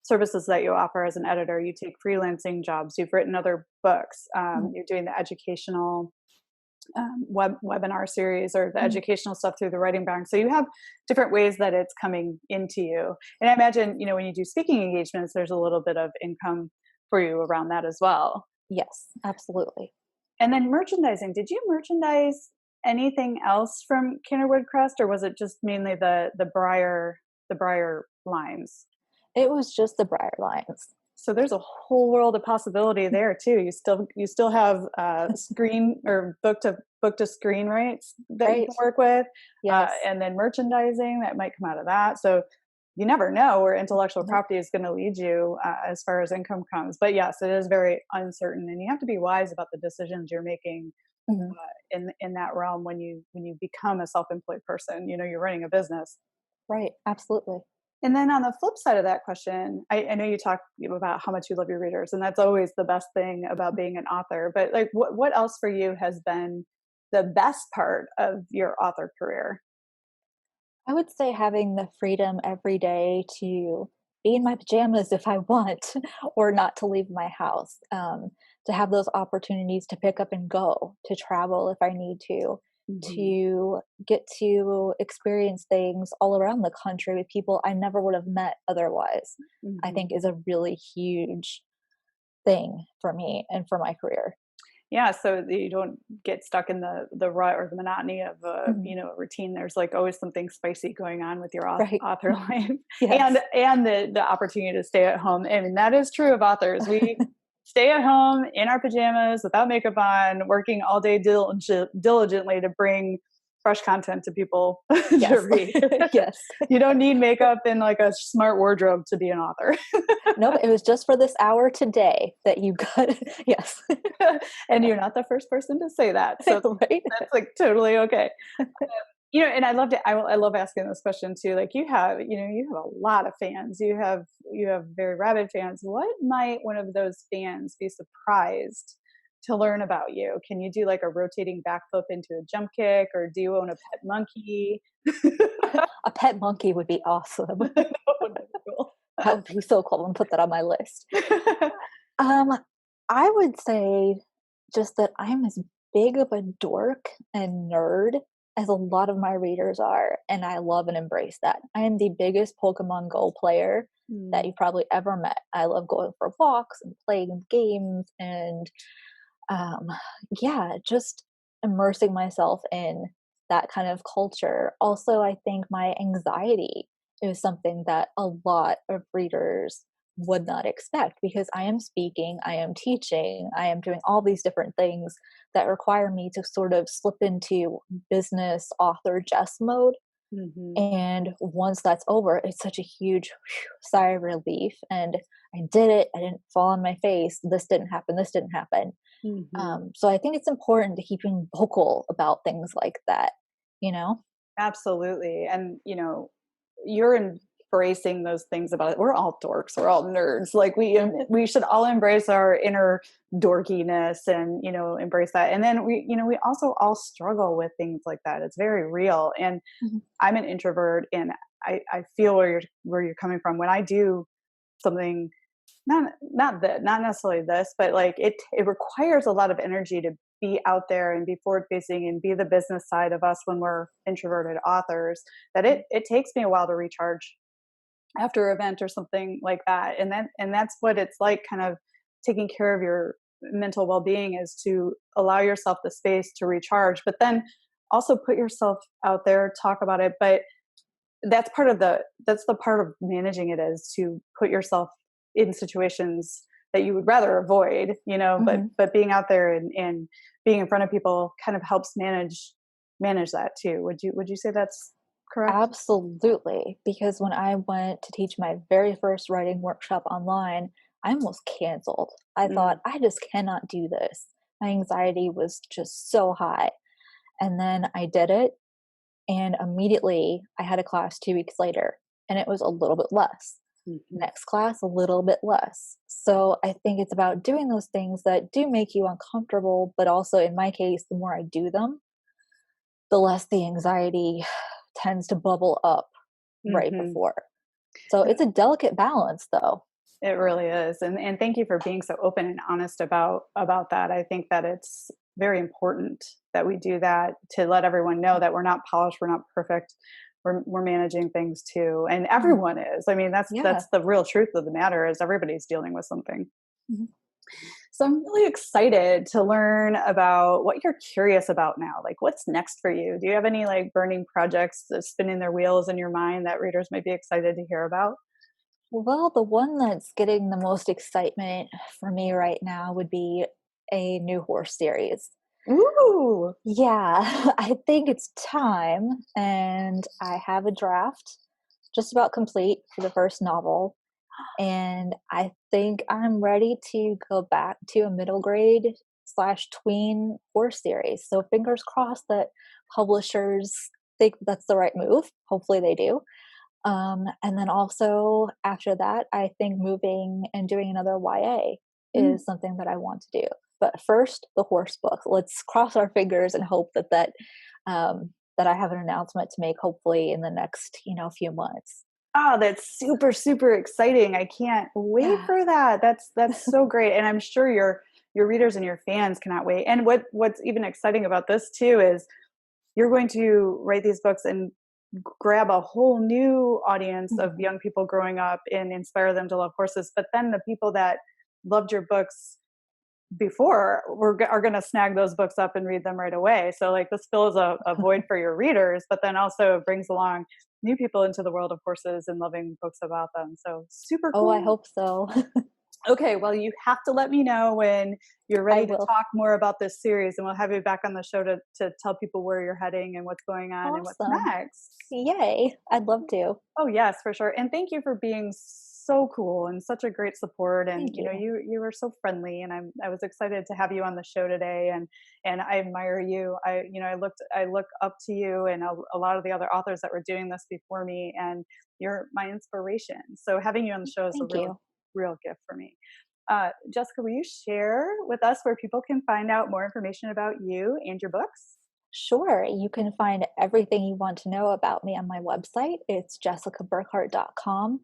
services that you offer as an editor. You take freelancing jobs. You've written other books. Mm. You're doing the educational webinar series or the Mm. educational stuff through the writing bank. So you have different ways that it's coming into you. And I imagine, when you do speaking engagements, there's a little bit of income for you around that as well. Yes, absolutely. And then merchandising. Did you merchandise anything else from Canterwood Crest, or was it just mainly the Breyer lines? It was just the bright lines. So there's a whole world of possibility there too. You still have screen or book to screen rights that you Right. can work with, Yes. and then merchandising that might come out of that. So you never know where intellectual Nope. property is going to lead you as far as income comes. But yes, it is very uncertain, and you have to be wise about the decisions you're making Mhm. in that realm when you become a self-employed person. You're running a business. Right. Absolutely. And then on the flip side of that question, I know you talk about how much you love your readers, and that's always the best thing about being an author. But like, what else for you has been the best part of your author career? I would say having the freedom every day to be in my pajamas if I want, or not to leave my house. To have those opportunities to pick up and go, to travel if I need Hmm. to get to experience things all around the country with people I never would have met otherwise, I Hmm. think is a really huge thing for me and for my career. Yeah, so that you don't get stuck in the rut or the monotony of Mhm. a routine. There's like always something spicy going on with your Right. author life, Yes. and the opportunity to stay at home. I mean, that is true of authors. We stay at home in our pajamas without makeup on, working all day diligently to bring fresh content to people to Yes. read. Yes. You don't need makeup and like a smart wardrobe to be an author. Nope, it was just for this hour today that you got. Yes. And you're not the first person to say that. So Right? that's like totally okay. And I loved it. I love asking this question too. Like you have a lot of fans. You have very rabid fans. What might one of those fans be surprised to learn about you? Can you do like a rotating backflip into a jump kick, or do you own a pet monkey? A pet monkey would be awesome. That would be cool. That would be so cool. I'm gonna put that on my list. Um, I would say just that I'm as big of a dork and nerd as a lot of my readers are, and I love and embrace that. I am the biggest Pokemon Go player that Mm, you've probably ever met. I love going for walks and playing games and um, yeah, just immersing myself in that kind of culture. Also, I think my anxiety is something that a lot of readers would not expect because I am speaking, I am teaching, I am doing all these different things that require me to sort of slip into business author Jess mode. mhm, And once that's over, it's such a huge sigh of relief. And I did it. I didn't fall on my face. This didn't happen. This didn't happen. mhm. So I think it's important to keep being vocal about things like that, you know? Absolutely. And, you're embracing those things about it. We're all dorks. We're all nerds. Like we should all embrace our inner dorkiness and, embrace that. And then we also all struggle with things like that. It's very real. And Mhm. I'm an introvert, and I feel where you're coming from. When I do something, not necessarily this, but like it requires a lot of energy to be out there and be forward facing and be the business side of us when we're introverted authors, that it takes me a while to recharge after an event or something like that. And that's what it's like, kind of taking care of your mental well-being, is to allow yourself the space to recharge, but then also put yourself out there, talk about it. But that's the part of managing it, is to put yourself in situations that you would rather avoid, but Mhm. being out there and being in front of people kind of helps manage that too. Would you say that's correct? Absolutely. Because when I went to teach my very first writing workshop online, I almost canceled. I thought, Mm, I just cannot do this. My anxiety was just so high. And then I did it. And immediately I had a class 2 weeks later, and it was a little bit less. mhm. Next class, a little bit less. So I think it's about doing those things that do make you uncomfortable, but also in my case, the more I do them, the less the anxiety tends to bubble up right Mhm. before. So it's a delicate balance though. It really is. And thank you for being so open and honest about that. I think that it's very important that we do that, to let everyone know that we're not polished, we're not perfect. We're managing things too. And Mhm. everyone is. I mean, that's Yeah. that's the real truth of the matter, is everybody's dealing with something. Mhm. So I'm really excited to learn about what you're curious about now. Like, what's next for you? Do you have any like burning projects that's spinning their wheels in your mind that readers might be excited to hear about? Well, the one that's getting the most excitement for me right now would be a new horse series. Ooh. Yeah, I think it's time, and I have a draft just about complete for the first novel, and I think I'm ready to go back to a middle grade slash tween horse series. So fingers crossed that publishers think that's the right move. Hopefully they do. And then also after that, I think moving and doing another YA Mm. is something that I want to do. But first, the horse book. Let's cross our fingers and hope that I have an announcement to make, hopefully in the next few months. Oh, that's super, super exciting. I can't wait Yeah. for that. That's so great. And I'm sure your readers and your fans cannot wait. And what's even exciting about this too is you're going to write these books and grab a whole new audience of Mhm. young people growing up and inspire them to love horses. But then the people that loved your books before are going to snag those books up and read them right away. So like this fills a void for your readers, but then also brings along new people into the world of horses and loving books about them. So super Oh, I cool. hope so. Okay, well, you have to let me know when you're I ready to will. talk more about this series, and we'll have you back on the show to tell people where you're heading and what's going on and what's Awesome. next. Yay. I'd love to. Oh yes, for sure. And thank you for being so cool and such a great support. And Thank you. you were so friendly, and I was excited to have you on the show today. And I admire you. I look up to you and a lot of the other authors that were doing this before me, and you're my inspiration. So having you on the show is a Thank you. real gift for me. Jessica, will you share with us where people can find out more information about you and your books? Sure. You can find everything you want to know about me on my website. It's jessicaburkhart.com.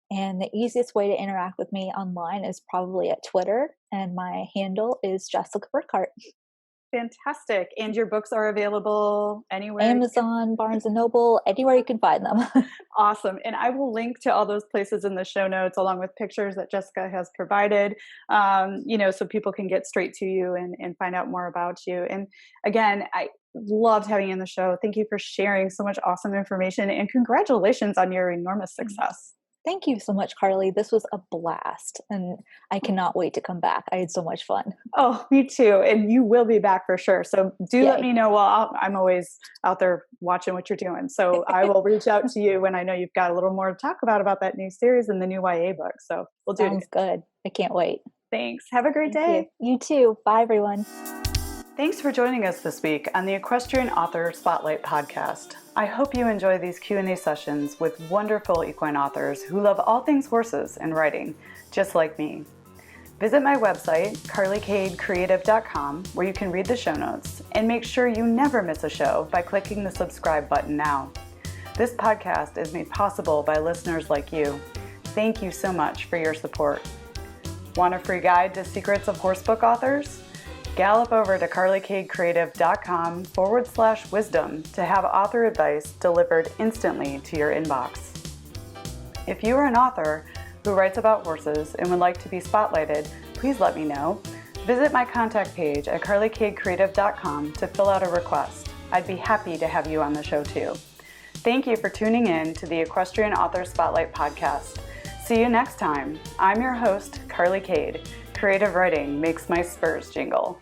And the easiest way to interact with me online is probably at Twitter. And my handle is Jessica Burkhart. Fantastic. And your books are available anywhere? Amazon, Barnes and Noble, anywhere you can find them. Awesome. And I will link to all those places in the show notes along with pictures that Jessica has provided, so people can get straight to you and find out more about you. And again, I loved having you on the show. Thank you for sharing so much awesome information and congratulations on your enormous success. Thank you so much, Carly. This was a blast, and I cannot wait to come back. I had so much fun. Oh, me too. And you will be back for sure. So do let Yay. me know. Well, I'm always out there watching what you're doing. So I will reach out to you when I know you've got a little more to talk about that new series and the new YA book. So we'll do it again. Sounds good. I can't wait. Thanks. Have a great Thank day. you. You too. Bye, everyone. Thanks for joining us this week on the Equestrian Author Spotlight podcast. I hope you enjoy these Q&A sessions with wonderful equine authors who love all things horses and writing, just like me. Visit my website, carlykadecreative.com, where you can read the show notes, and make sure you never miss a show by clicking the subscribe button now. This podcast is made possible by listeners like you. Thank you so much for your support. Want a free guide to secrets of horsebook authors? Gallop over to carlykadecreative.com/wisdom to have author advice delivered instantly to your inbox. If you are an author who writes about horses and would like to be spotlighted, please let me know. Visit my contact page at carlykadecreative.com to fill out a request. I'd be happy to have you on the show too. Thank you for tuning in to the Equestrian Author Spotlight podcast. See you next time. I'm your host, Carly Kade. Creative writing makes my spurs jingle.